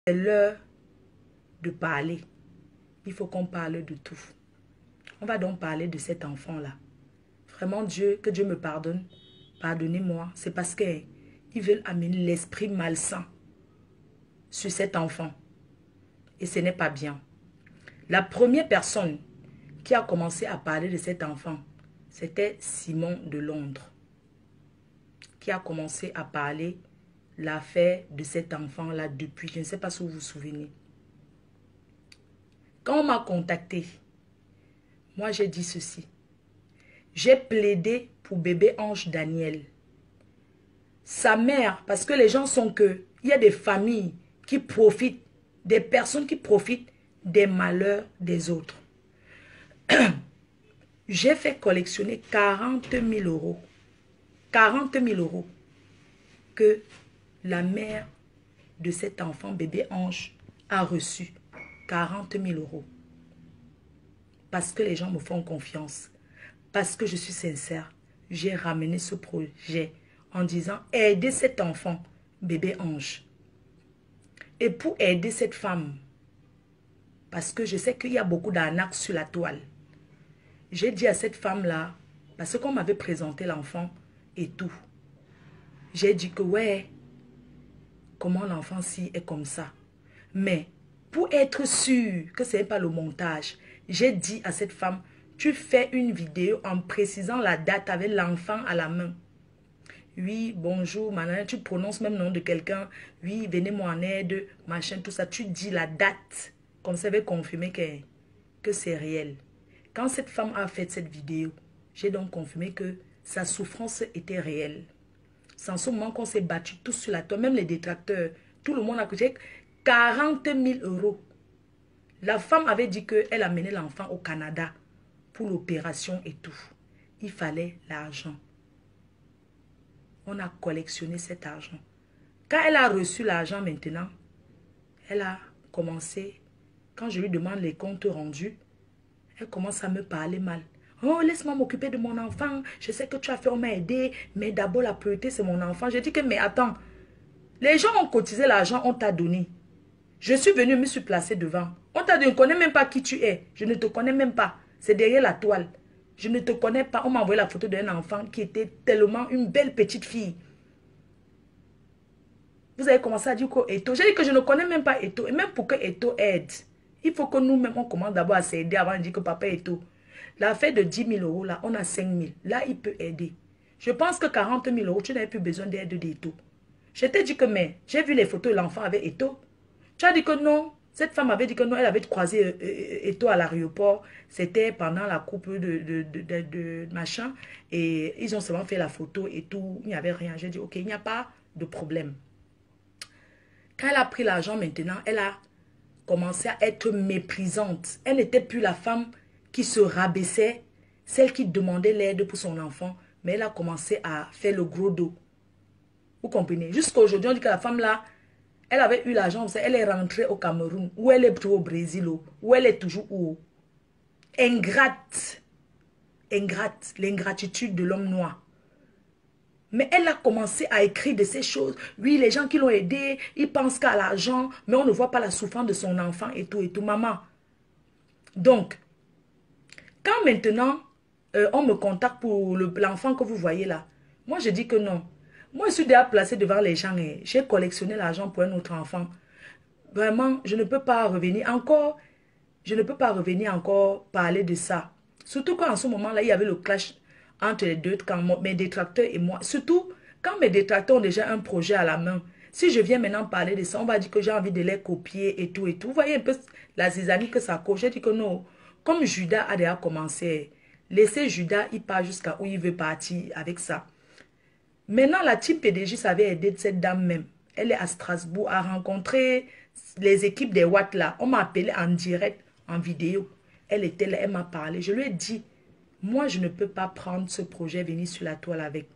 C'est l'heure de parler. Il faut qu'on parle de tout. On va donc parler de cet enfant-là. Vraiment, Dieu, que Dieu me pardonne. Pardonnez-moi. C'est parce qu'ils veulent amener l'esprit malsain sur cet enfant. Et ce n'est pas bien. La première personne qui a commencé à parler de cet enfant, c'était Simon de Londres. Qui a commencé à parler l'affaire de cet enfant-là depuis. Je ne sais pas si vous vous souvenez. Quand on m'a contacté, moi j'ai dit ceci. J'ai plaidé pour bébé Ange Daniel. Sa mère, parce que les gens sont que, il y a des familles qui profitent, des personnes qui profitent des malheurs des autres. J'ai fait collectionner 40 000 euros. 40 000 euros que la mère de cet enfant, bébé Ange, a reçu. 40 000 euros. Parce que les gens me font confiance. Parce que je suis sincère. J'ai ramené ce projet en disant aider cet enfant, bébé Ange. Et pour aider cette femme, parce que je sais qu'il y a beaucoup d'arnaques sur la toile. J'ai dit à cette femme-là, parce qu'on m'avait présenté l'enfant et tout. J'ai dit que ouais, comment l'enfant-ci est comme ça. Mais pour être sûr que ce n'est pas le montage, j'ai dit à cette femme, tu fais une vidéo en précisant la date avec l'enfant à la main. Oui, bonjour, madame, tu prononces même le nom de quelqu'un. Oui, venez-moi en aide, machin, tout ça. Tu dis la date. Comme ça, ça va confirmer que c'est réel. Quand cette femme a fait cette vidéo, j'ai donc confirmé que sa souffrance était réelle. C'est en ce moment qu'on s'est battu tous sur la toile, même les détracteurs. Tout le monde a coûté 40 000 euros. La femme avait dit qu'elle amenait l'enfant au Canada pour l'opération et tout. Il fallait l'argent. On a collectionné cet argent. Quand elle a reçu l'argent maintenant, elle a commencé, quand je lui demande les comptes rendus, elle commence à me parler mal. Oh, laisse-moi m'occuper de mon enfant. Je sais que tu as fait, on m'a aidé, mais d'abord la priorité, c'est mon enfant. J'ai dit que, mais attends, les gens ont cotisé l'argent, on t'a donné. Je suis venue me suis placée devant. On t'a dit, je ne connais même pas qui tu es. Je ne te connais même pas. C'est derrière la toile. Je ne te connais pas. On m'a envoyé la photo d'un enfant qui était tellement une belle petite fille. Vous avez commencé à dire que Eto. J'ai dit que je ne connais même pas Eto. Et même pour que Eto aide, il faut que nous-mêmes, on commence d'abord à s'aider avant de dire que papa est Eto. L'affaire de 10 000 euros, là, on a 5 000. Là, il peut aider. Je pense que 40 000 euros, tu n'avais plus besoin d'aide d'Eto. Je t'ai dit que, mais, j'ai vu les photos de l'enfant avec Eto. Tu as dit que non. Cette femme avait dit que non, elle avait croisé Eto à l'aéroport. C'était pendant la coupe de machin. Et ils ont seulement fait la photo et tout. Il n'y avait rien. J'ai dit, ok, il n'y a pas de problème. Quand elle a pris l'argent maintenant, elle a commencé à être méprisante. Elle n'était plus la femme qui se rabaissait, celle qui demandait l'aide pour son enfant. Mais elle a commencé à faire le gros dos. Vous comprenez? Jusqu'à aujourd'hui, on dit que la femme là, elle avait eu l'argent, elle est rentrée au Cameroun, ou elle est toujours au Brésil, ou elle est toujours où? Ingrate. Ingrate, l'ingratitude de l'homme noir. Mais elle a commencé à écrire de ces choses. Oui, les gens qui l'ont aidé, ils pensent qu'à l'argent, mais on ne voit pas la souffrance de son enfant et tout, maman. Donc, quand maintenant, on me contacte pour l'enfant que vous voyez là, moi je dis que non. Moi, je suis déjà placée devant les gens et j'ai collectionné l'argent pour un autre enfant. Vraiment, je ne peux pas revenir encore. Je ne peux pas revenir encore parler de ça. Surtout qu'en ce moment-là, il y avait le clash entre les deux, quand mes détracteurs et moi. Surtout quand mes détracteurs ont déjà un projet à la main. Si je viens maintenant parler de ça, on va dire que j'ai envie de les copier et tout et tout. Vous voyez un peu la zizanie que ça cause. J'ai dit que non. Comme Judas a déjà commencé, laissez Judas, il part jusqu'à où il veut partir avec ça. Maintenant, la team PDG savait aider cette dame même. Elle est à Strasbourg, a rencontré les équipes des Watts là. On m'a appelé en direct, en vidéo. Elle était là, elle m'a parlé. Je lui ai dit, moi je ne peux pas prendre ce projet, venir sur la toile avec.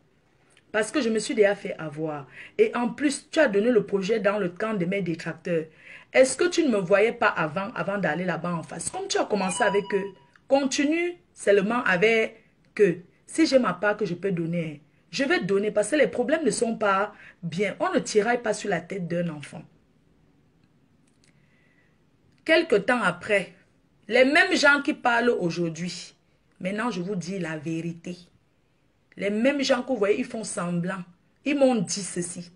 Parce que je me suis déjà fait avoir. Et en plus, tu as donné le projet dans le camp de mes détracteurs. Est-ce que tu ne me voyais pas avant d'aller là-bas en face? Comme tu as commencé avec eux, continue seulement avec que si j'ai ma part que je peux donner, je vais donner parce que les problèmes ne sont pas bien. On ne tiraille pas sur la tête d'un enfant. Quelque temps après, les mêmes gens qui parlent aujourd'hui, maintenant je vous dis la vérité. Les mêmes gens que vous voyez, ils font semblant. Ils m'ont dit ceci.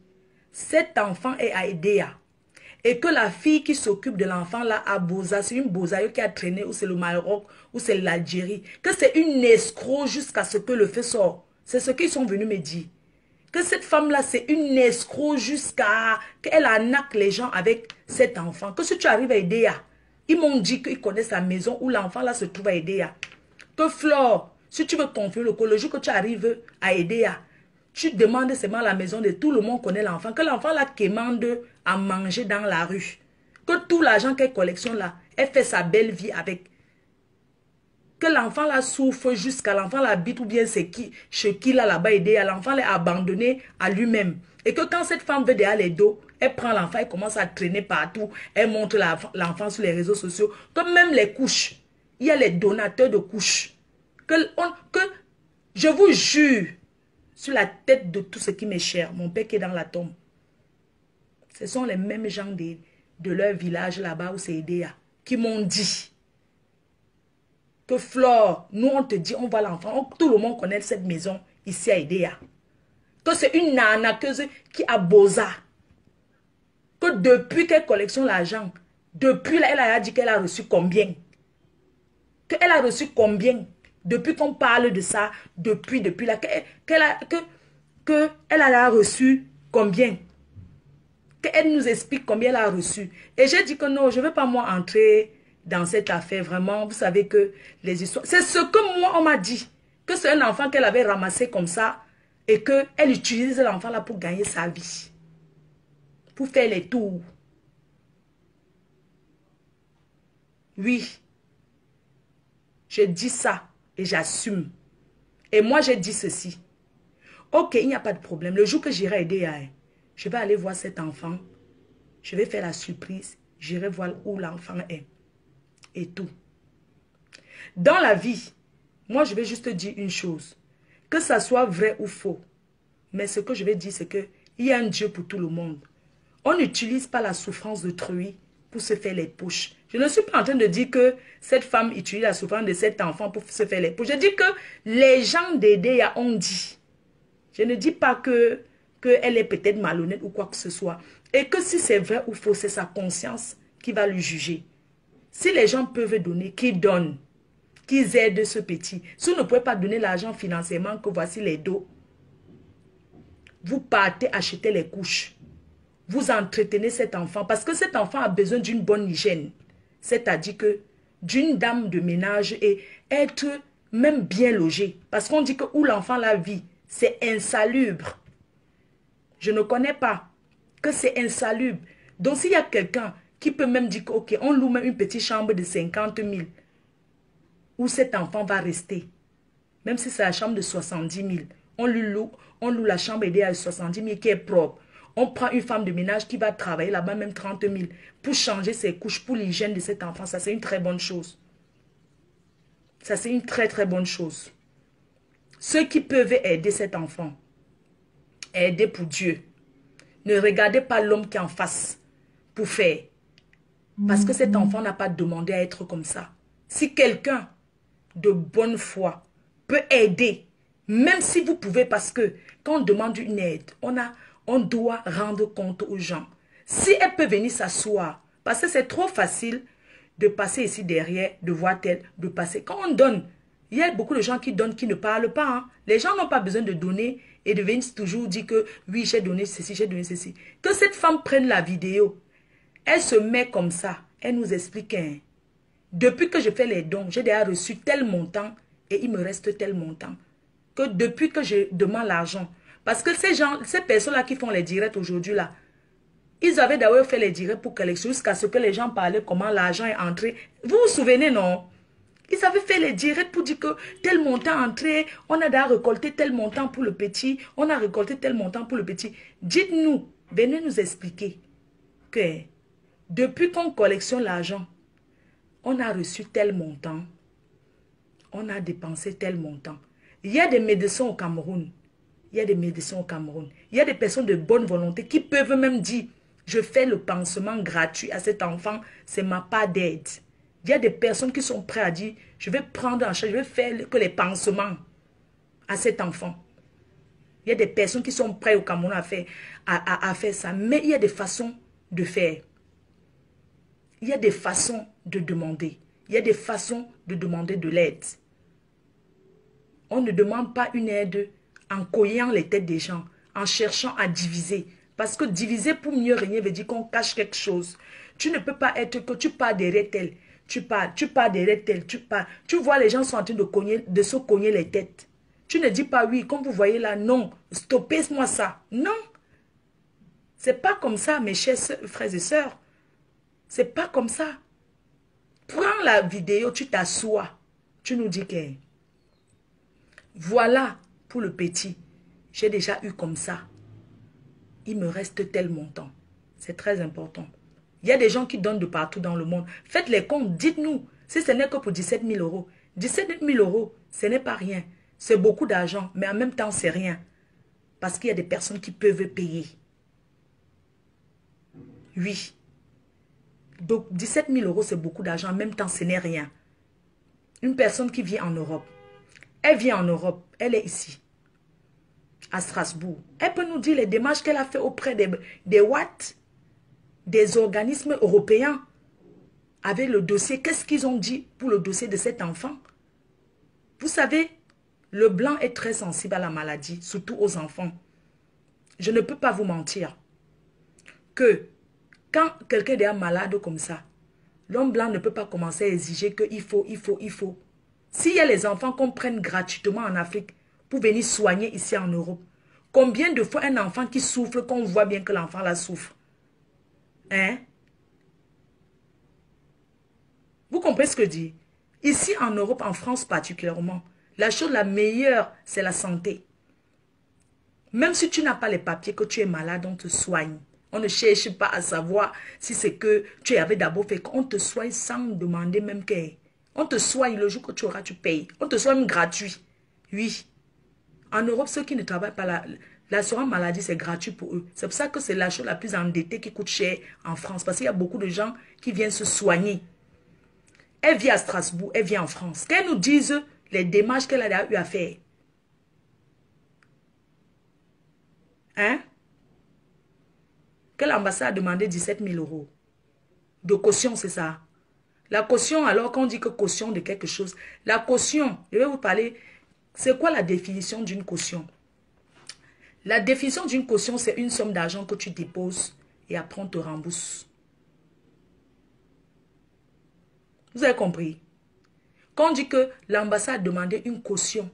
Cet enfant est à Edea. Et que la fille qui s'occupe de l'enfant là à Boza, c'est une Bozaïo qui a traîné, ou c'est le Maroc, ou c'est l'Algérie. Que c'est une escroc jusqu'à ce que le feu sorte. C'est ce qu'ils sont venus me dire. Que cette femme-là, c'est une escroc jusqu'à qu'elle arnaque les gens avec cet enfant. Que si tu arrives à Edea, ils m'ont dit qu'ils connaissent la maison où l'enfant là se trouve à Edea. Que Flore, si tu veux confier le jour que tu arrives à Edea, tu demandes seulement à la maison de tout le monde connaît l'enfant. Que l'enfant là commande à manger dans la rue. Que tout l'argent qu'elle collectionne là, elle fait sa belle vie avec. Que l'enfant là souffre jusqu'à l'enfant l'habite ou bien c'est qui, chez qui là-bas aider à l'enfant l'est abandonné à lui-même. Et que quand cette femme veut derrière les dos, elle prend l'enfant, elle commence à traîner partout, elle montre l'enfant sur les réseaux sociaux. Comme même les couches, il y a les donateurs de couches. Que je vous jure, sur la tête de tout ce qui m'est cher, mon père qui est dans la tombe. Ce sont les mêmes gens de leur village là-bas où c'est Edea qui m'ont dit que Flore, nous on te dit, on voit l'enfant, tout le monde connaît cette maison ici à Edea. Que c'est une arnaqueuse qui a Boza. Que depuis qu'elle collectionne l'argent, depuis là, elle a dit qu'elle a reçu combien? Qu'elle a reçu combien? Depuis qu'on parle de ça, depuis là, qu'elle a reçu combien? Qu'elle nous explique combien elle a reçu. Et j'ai dit que non, je ne veux pas moi entrer dans cette affaire. Vraiment, vous savez que les histoires... C'est ce que moi, on m'a dit. Que c'est un enfant qu'elle avait ramassé comme ça et qu'elle utilise l'enfant là pour gagner sa vie. Pour faire les tours. Oui. Je dis ça et j'assume. Et moi, j'ai dit ceci. Ok, il n'y a pas de problème. Le jour que j'irai aider, je vais aller voir cet enfant. Je vais faire la surprise. J'irai voir où l'enfant est. Et tout. Dans la vie, moi, je vais juste dire une chose. Que ça soit vrai ou faux. Mais ce que je vais dire, c'est qu'il y a un Dieu pour tout le monde. On n'utilise pas la souffrance d'autrui pour se faire les poches. Je ne suis pas en train de dire que cette femme utilise la souffrance de cet enfant pour se faire les poches. Je dis que les gens d'Edea ont dit. Je ne dis pas qu'elle est peut-être malhonnête ou quoi que ce soit. Et que si c'est vrai ou faux, c'est sa conscience qui va lui juger. Si les gens peuvent donner, qu'ils donnent. Qu'ils aident ce petit. Si vous ne pouvez pas donner l'argent financièrement, que voici les dos. Vous partez acheter les couches. Vous entretenez cet enfant. Parce que cet enfant a besoin d'une bonne hygiène. C'est-à-dire que d'une dame de ménage et être même bien logé. Parce qu'on dit que où l'enfant la vit, c'est insalubre. Je ne connais pas que c'est insalubre. Donc s'il y a quelqu'un qui peut même dire que, ok, on loue même une petite chambre de 50 000 où cet enfant va rester. Même si c'est la chambre de 70 000. On loue la chambre aidée à 70 000 qui est propre. On prend une femme de ménage qui va travailler là-bas, même 30 000, pour changer ses couches, pour l'hygiène de cet enfant. Ça, c'est une très bonne chose. Ça, c'est une très, très bonne chose. Ceux qui peuvent aider cet enfant, aider pour Dieu. Ne regardez pas l'homme qui est en face pour faire. Parce que cet enfant n'a pas demandé à être comme ça. Si quelqu'un de bonne foi peut aider, même si vous pouvez, parce que quand on demande une aide, on doit rendre compte aux gens. Si elle peut venir s'asseoir, parce que c'est trop facile de passer ici derrière, de voir tel, de passer. Quand on donne, il y a beaucoup de gens qui donnent, qui ne parlent pas. Hein. Les gens n'ont pas besoin de donner et de venir toujours dire que oui, j'ai donné ceci, j'ai donné ceci. Que cette femme prenne la vidéo, elle se met comme ça, elle nous explique. Hein, depuis que je fais les dons, j'ai déjà reçu tel montant et il me reste tel montant. Que depuis que je demande l'argent, parce que ces personnes-là qui font les directs aujourd'hui là, ils avaient d'ailleurs fait les directs pour collectionner jusqu'à ce que les gens parlaient comment l'argent est entré. Vous vous souvenez, non? Ils avaient fait les directs pour dire que tel montant est entré, on a déjà récolté tel montant pour le petit, on a récolté tel montant pour le petit. Dites-nous, venez nous expliquer que depuis qu'on collectionne l'argent, on a reçu tel montant, on a dépensé tel montant. Il y a des médecins au Cameroun. Il y a des médecins au Cameroun. Il y a des personnes de bonne volonté qui peuvent même dire Je fais le pansement gratuit à cet enfant. C'est ma part d'aide. Il y a des personnes qui sont prêtes à dire, je vais prendre en charge, je vais faire que les pansements à cet enfant. Il y a des personnes qui sont prêtes au Cameroun à faire ça. Mais il y a des façons de faire. Il y a des façons de demander. Il y a des façons de demander de l'aide. On ne demande pas une aide en coglant les têtes des gens, en cherchant à diviser. Parce que diviser pour mieux régner veut dire qu'on cache quelque chose. Tu ne peux pas être que tu pars derrière tel. Tu pars derrière tel. Tu vois les gens sont en train de se cogner les têtes. Tu ne dis pas oui, comme vous voyez là, non, stoppez-moi ça. Non. C'est pas comme ça, mes chers frères et sœurs. C'est pas comme ça. Prends la vidéo, tu t'assois. Tu nous dis que voilà pour le petit. J'ai déjà eu comme ça. Il me reste tel montant. C'est très important. Il y a des gens qui donnent de partout dans le monde. Faites les comptes, dites-nous. Si ce n'est que pour 17 000 euros. 17 000 euros, ce n'est pas rien. C'est beaucoup d'argent, mais en même temps, c'est rien. Parce qu'il y a des personnes qui peuvent payer. Oui. Donc, 17 000 euros, c'est beaucoup d'argent. En même temps, ce n'est rien. Une personne qui vit en Europe. Elle vit en Europe. Elle est ici. À Strasbourg. Elle peut nous dire les démarches qu'elle a fait auprès des Watt, des organismes européens. Avec le dossier, qu'est-ce qu'ils ont dit pour le dossier de cet enfant? Vous savez, le blanc est très sensible à la maladie, surtout aux enfants. Je ne peux pas vous mentir que quand quelqu'un est malade comme ça, l'homme blanc ne peut pas commencer à exiger qu'il faut. S'il y a les enfants qu'on prenne gratuitement en Afrique pour venir soigner ici en Europe, combien de fois un enfant qui souffre, qu'on voit bien que l'enfant la souffre? Hein? Vous comprenez ce que je dis? Ici en Europe, en France particulièrement, la chose la meilleure, c'est la santé. Même si tu n'as pas les papiers, que tu es malade, on te soigne. On ne cherche pas à savoir si c'est que tu avais d'abord fait. On te soigne sans demander même que... On te soigne le jour que tu auras, tu payes. On te soigne gratuit. Oui. En Europe, ceux qui ne travaillent pas, l'assurance maladie, c'est gratuit pour eux. C'est pour ça que c'est la chose la plus endettée qui coûte cher en France. Parce qu'il y a beaucoup de gens qui viennent se soigner. Elle vit à Strasbourg, elle vient en France. Qu'elle nous dise les démarches qu'elle a eu à faire. Hein? Que l'ambassade a demandé 17 000 euros. De caution, c'est ça. La caution, alors qu'on dit que caution de quelque chose. La caution, je vais vous parler, c'est quoi la définition d'une caution? La définition d'une caution, c'est une somme d'argent que tu déposes et après on te rembourse. Vous avez compris? Quand on dit que l'ambassade a demandé une caution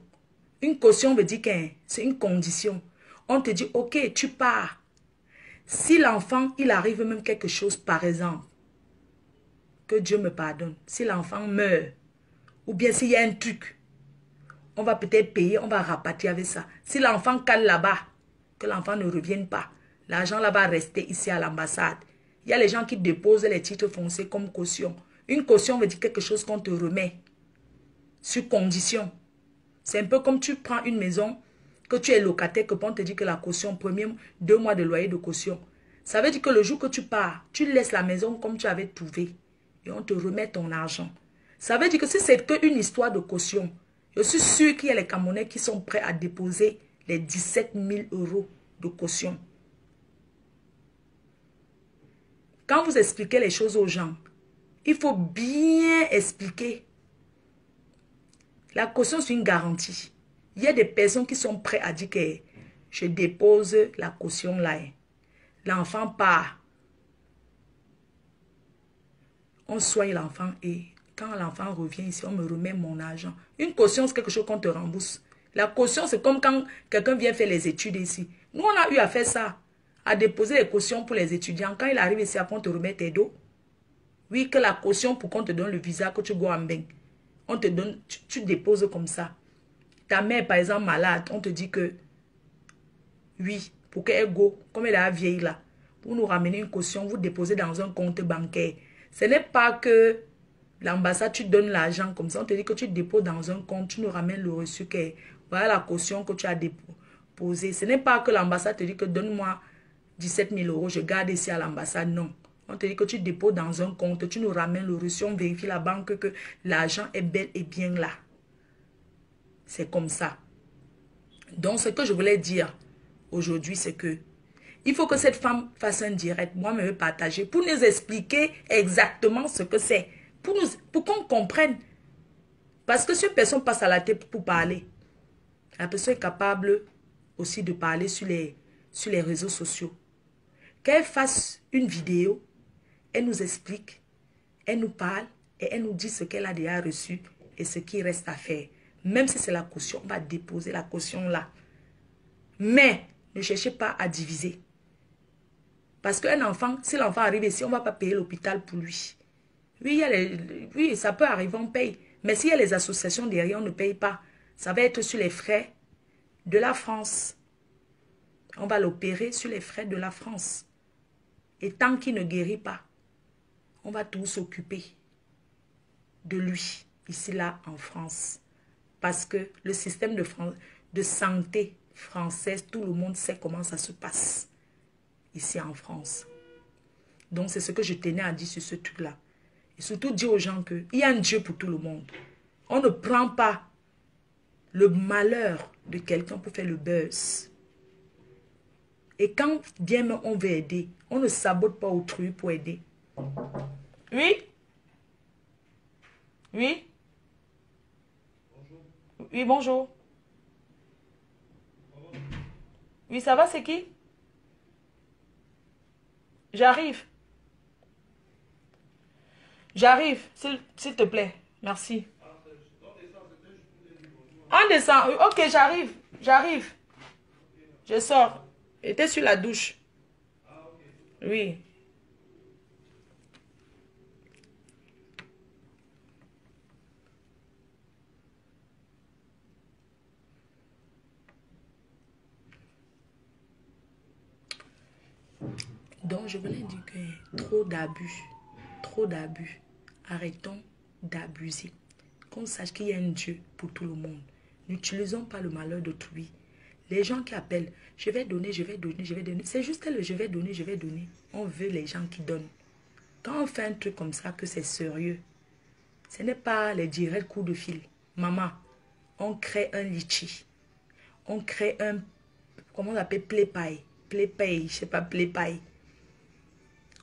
veut dire que c'est une condition. On te dit, ok, tu pars. Si l'enfant, il arrive même quelque chose, par exemple, que Dieu me pardonne, si l'enfant meurt, ou bien s'il y a un truc, on va peut-être payer, on va rapatrier avec ça. Si l'enfant cale là-bas, que l'enfant ne revienne pas, l'argent là va rester ici à l'ambassade. Il y a les gens qui déposent les titres fonciers comme caution. Une caution veut dire quelque chose qu'on te remet, sur condition. C'est un peu comme tu prends une maison, que tu es locataire, que on te dit que la caution, premier 2 mois de loyer de caution. Ça veut dire que le jour que tu pars, tu laisses la maison comme tu avais trouvé. Et on te remet ton argent. Ça veut dire que si c'est qu'une histoire de caution, je suis sûr qu'il y a les Camerounais qui sont prêts à déposer les 17 000 euros de caution. Quand vous expliquez les choses aux gens, il faut bien expliquer. La caution, c'est une garantie. Il y a des personnes qui sont prêtes à dire que je dépose la caution là. L'enfant part. On soigne l'enfant et quand l'enfant revient ici, on me remet mon argent. Une caution, c'est quelque chose qu'on te rembourse. La caution, c'est comme quand quelqu'un vient faire les études ici. Nous, on a eu à faire ça. À déposer les cautions pour les étudiants. Quand il arrive ici, après, on te remet tes dos. Oui, que la caution pour qu'on te donne le visa, que tu go en bain. On te donne, tu déposes comme ça. Ta mère, par exemple, malade, on te dit que, oui, pour qu'elle go, comme elle est vieille là, vous nous ramenez une caution, vous déposez dans un compte bancaire. Ce n'est pas que l'ambassade, tu donnes l'argent comme ça. On te dit que tu déposes dans un compte, tu nous ramènes le reçu. Voilà la caution que tu as déposée. Ce n'est pas que l'ambassade te dit que donne-moi 17 000 euros, je garde ici à l'ambassade. Non. On te dit que tu déposes dans un compte, tu nous ramènes le reçu, on vérifie la banque que l'argent est bel et bien là. C'est comme ça. Donc, ce que je voulais dire aujourd'hui, c'est que il faut que cette femme fasse un direct, moi me partager, pour nous expliquer exactement ce que c'est. Pour qu'on comprenne. Parce que si une personne passe à la tête pour parler, la personne est capable aussi de parler sur les réseaux sociaux. Qu'elle fasse une vidéo, elle nous explique, elle nous parle et elle nous dit ce qu'elle a déjà reçu et ce qui reste à faire. Même si c'est la caution, on va déposer la caution là. Mais ne cherchez pas à diviser. Parce qu'un enfant, si l'enfant arrive ici, on ne va pas payer l'hôpital pour lui. Oui, oui, ça peut arriver, on paye. Mais s'il y a les associations derrière, on ne paye pas. Ça va être sur les frais de la France. On va l'opérer sur les frais de la France. Et tant qu'il ne guérit pas, on va tous s'occuper de lui, ici, là, en France. Parce que le système de santé française, tout le monde sait comment ça se passe ici en France. Donc, c'est ce que je tenais à dire sur ce truc-là. Et surtout dire aux gens qu'il y a un Dieu pour tout le monde. On ne prend pas le malheur de quelqu'un pour faire le buzz. Et quand bien on veut aider, on ne sabote pas autrui pour aider. Oui? Oui? Oui, bonjour. Oui, ça va, c'est qui? J'arrive. J'arrive, s'il te plaît. Merci. On descend. Ok, j'arrive. J'arrive. Je sors. J'étais sur la douche. Oui. Donc, je voulais dire que trop d'abus. Trop d'abus. Arrêtons d'abuser. Qu'on sache qu'il y a un Dieu pour tout le monde. N'utilisons pas le malheur d'autrui. Les gens qui appellent, je vais donner, je vais donner, je vais donner. C'est juste le je vais donner, je vais donner. On veut les gens qui donnent. Quand on fait un truc comme ça, que c'est sérieux, ce n'est pas les directs coups de fil. Maman, on crée un litchi. On crée un, comment on appelle, play-pay. Play-pay, je ne sais pas, play-pay.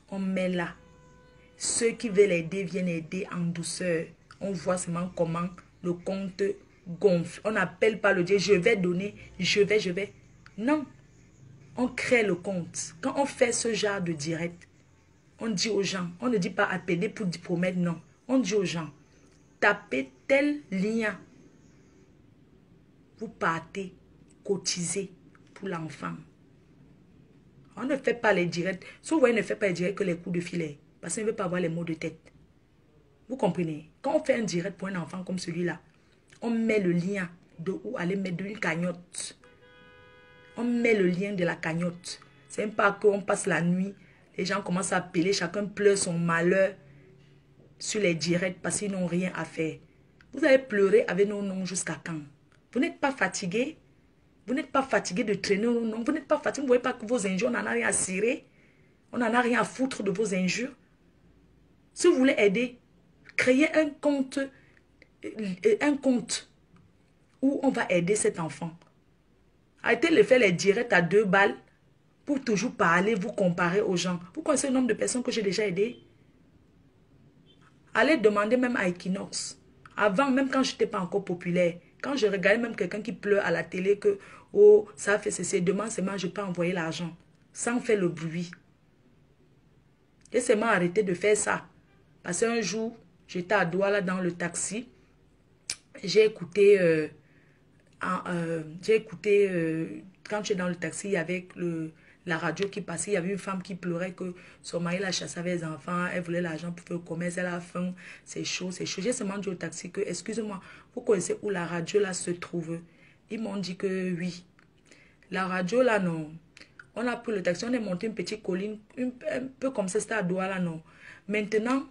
On met là. Ceux qui veulent aider viennent aider en douceur. On voit seulement comment le compte gonfle. On n'appelle pas le Dieu, je vais donner, je vais. Non. On crée le compte. Quand on fait ce genre de direct, on dit aux gens, on ne dit pas appeler pour promettre, non. On dit aux gens, tapez tel lien. Vous partez, cotisez pour l'enfant. On ne fait pas les directs. Souvent, on ne fait pas les directs que les coups de filet. Parce qu'on ne veut pas avoir les maux de tête. Vous comprenez? Quand on fait un direct pour un enfant comme celui-là, on met le lien de où aller mettre une cagnotte. On met le lien de la cagnotte. C'est même pas qu'on passe la nuit. Les gens commencent à appeler. Chacun pleure son malheur sur les directs parce qu'ils n'ont rien à faire. Vous allez pleurer avec nos noms jusqu'à quand? Vous n'êtes pas fatigué? Vous n'êtes pas fatigué de traîner nos noms? Vous n'êtes pas fatigué? Vous ne voyez pas que vos injures, on n'en a rien à cirer? On n'en a rien à foutre de vos injures? Si vous voulez aider, créez un compte où on va aider cet enfant. Arrêtez de faire les directs à 2 balles pour toujours parler, vous comparer aux gens. Vous connaissez le nombre de personnes que j'ai déjà aidées? Allez demander même à Equinox. Avant, même quand je n'étais pas encore populaire, quand je regardais même quelqu'un qui pleure à la télé que, oh, ça fait ceci, demain seulement je peux envoyer l'argent, sans faire le bruit. J'ai seulement arrêté de faire ça. Parce qu'un jour, j'étais à Douala dans le taxi. J'ai écouté, quand j'étais dans le taxi, il y avait la radio qui passait. Il y avait une femme qui pleurait que son mari la chassait avec les enfants. Elle voulait l'argent pour faire le commerce. Elle a faim. C'est chaud, c'est chaud. J'ai seulement dit au taxi que, excusez-moi, vous connaissez où la radio là se trouve? Ils m'ont dit que oui. La radio là, non. On a pris le taxi, on est monté une petite colline, un peu comme ça, c'était à Douala, non. Maintenant,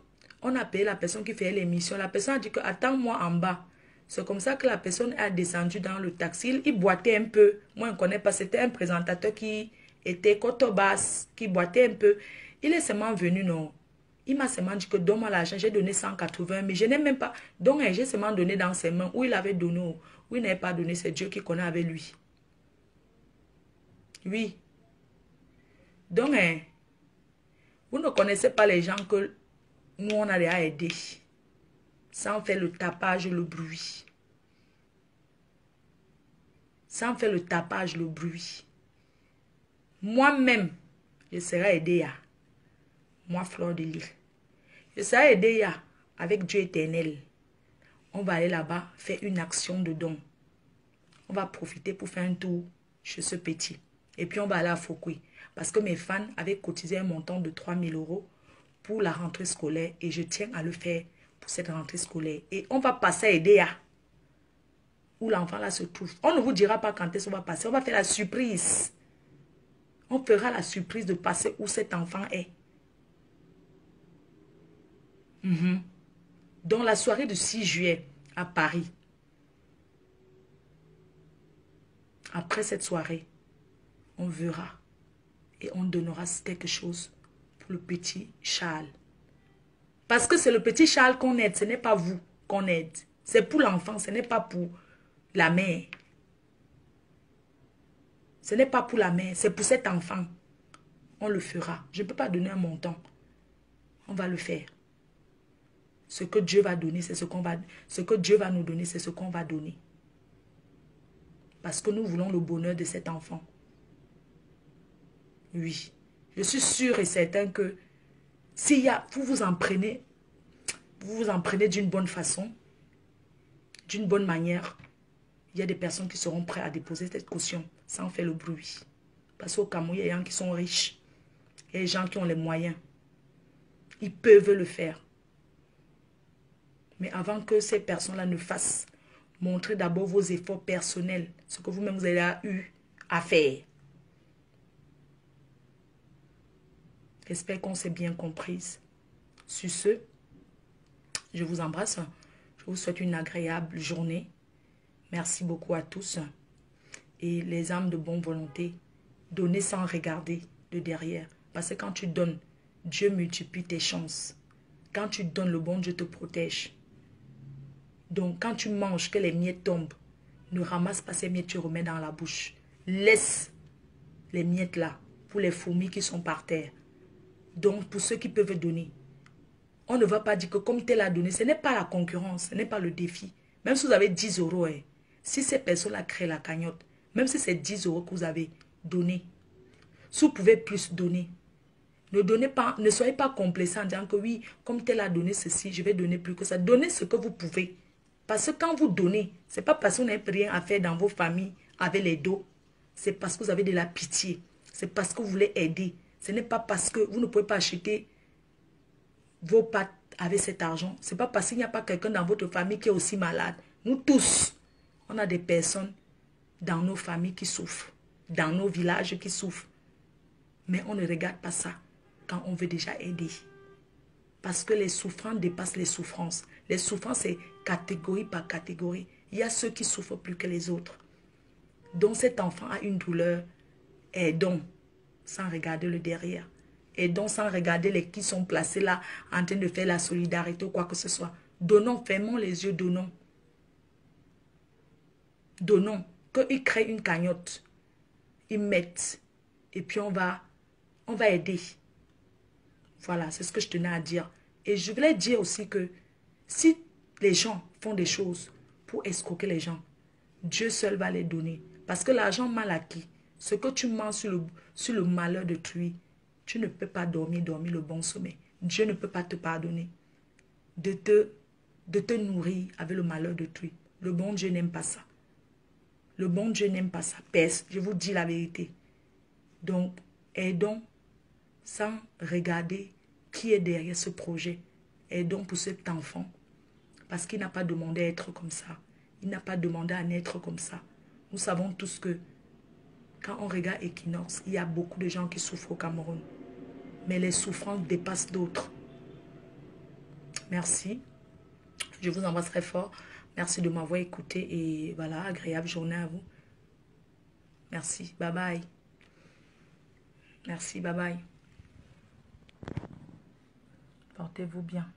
on a payé la personne qui fait l'émission. La personne a dit que attends-moi en bas. C'est comme ça que la personne a descendu dans le taxi. Il boitait un peu. Moi, je ne connais pas. C'était un présentateur qui était côte basse, qui boitait un peu. Il est seulement venu, non. Il m'a seulement dit que donne-moi l'argent. J'ai donné 180, mais je n'ai même pas. Donc, j'ai seulement donné dans ses mains. Où il avait donné, où il n'avait pas donné, c'est Dieu qui connaît avec lui. Oui. Donc, vous ne connaissez pas les gens que nous, on a déjà aidés. Sans faire le tapage, le bruit. Sans faire le tapage, le bruit. Moi-même, je serai aidé. Moi, Fleur de Lys. Je serai aidé avec Dieu éternel. On va aller là-bas faire une action de don. On va profiter pour faire un tour chez ce petit. Et puis on va aller à Foucault. Parce que mes fans avaient cotisé un montant de 3 000 € pour la rentrée scolaire. Et je tiens à le faire pour cette rentrée scolaire. Et on va passer à aider où l'enfant là se trouve. On ne vous dira pas quand est-ce qu'on va passer. On va faire la surprise. On fera la surprise de passer où cet enfant est. Dans la soirée du 6 juillet à Paris. Après cette soirée, on verra et on donnera quelque chose pour le petit Charles. Parce que c'est le petit Charles qu'on aide, ce n'est pas vous qu'on aide. C'est pour l'enfant, ce n'est pas pour la mère. Ce n'est pas pour la mère, c'est pour cet enfant. On le fera. Je ne peux pas donner un montant. On va le faire. Ce que Dieu va donner, c'est ce qu'on va... Ce que Dieu va nous donner, c'est ce qu'on va donner. Parce que nous voulons le bonheur de cet enfant. Oui. Je suis sûre et certain que s'il y a... Vous vous en prenez d'une bonne façon, d'une bonne manière, il y a des personnes qui seront prêtes à déposer cette caution sans faire le bruit. Parce qu'au Cameroun, il y a des gens qui sont riches. Il y a des gens qui ont les moyens. Ils peuvent le faire. Mais avant que ces personnes-là ne fassent, montrez d'abord vos efforts personnels, ce que vous-même vous avez eu à faire. J'espère qu'on s'est bien comprise. Sur ce, je vous embrasse. Je vous souhaite une agréable journée. Merci beaucoup à tous. Et les âmes de bonne volonté, donnez sans regarder de derrière. Parce que quand tu donnes, Dieu multiplie tes chances. Quand tu donnes, le bon Dieu te protège. Donc, quand tu manges, que les miettes tombent, ne ramasse pas ces miettes, tu remets dans la bouche. Laisse les miettes là pour les fourmis qui sont par terre. Donc, pour ceux qui peuvent donner, on ne va pas dire que comme tel a donné, ce n'est pas la concurrence, ce n'est pas le défi. Même si vous avez 10 €, si ces personnes-là créent la cagnotte, même si c'est 10 € que vous avez donné, si vous pouvez plus donner, ne donnez pas, ne soyez pas complaisant en disant que oui, comme tel a donné ceci, je vais donner plus que ça. Donnez ce que vous pouvez. Parce que quand vous donnez, ce n'est pas parce que vous n'avez rien à faire dans vos familles avec les dos. C'est parce que vous avez de la pitié. C'est parce que vous voulez aider. Ce n'est pas parce que vous ne pouvez pas acheter vos pâtes avec cet argent. Ce n'est pas parce qu'il n'y a pas quelqu'un dans votre famille qui est aussi malade. Nous tous, on a des personnes dans nos familles qui souffrent. Dans nos villages qui souffrent. Mais on ne regarde pas ça quand on veut déjà aider. Parce que les souffrances dépassent les souffrances. Les souffrances, c'est catégorie par catégorie. Il y a ceux qui souffrent plus que les autres. Donc cet enfant a une douleur. Aidons sans regarder le derrière. Aidons sans regarder les qui sont placés là en train de faire la solidarité ou quoi que ce soit. Donnons, fermons les yeux, donnons. Donnons. Qu'ils créent une cagnotte. Ils mettent. Et puis on va aider. Voilà, c'est ce que je tenais à dire. Et je voulais dire aussi que si les gens font des choses pour escroquer les gens, Dieu seul va les donner. Parce que l'argent mal acquis, ce que tu manges sur le malheur d'autrui, tu ne peux pas dormir le bon sommeil. Dieu ne peut pas te pardonner de te nourrir avec le malheur d'autrui. Le bon Dieu n'aime pas ça. Le bon Dieu n'aime pas ça. Je vous dis la vérité. Donc, aidons sans regarder qui est derrière ce projet. Aidons pour cet enfant. Parce qu'il n'a pas demandé à être comme ça. Il n'a pas demandé à naître comme ça. Nous savons tous que quand on regarde Equinox, il y a beaucoup de gens qui souffrent au Cameroun. Mais les souffrances dépassent d'autres. Merci. Je vous embrasse très fort. Merci de m'avoir écouté. Et voilà, agréable journée à vous. Merci. Bye bye. Merci, bye bye. Portez-vous bien.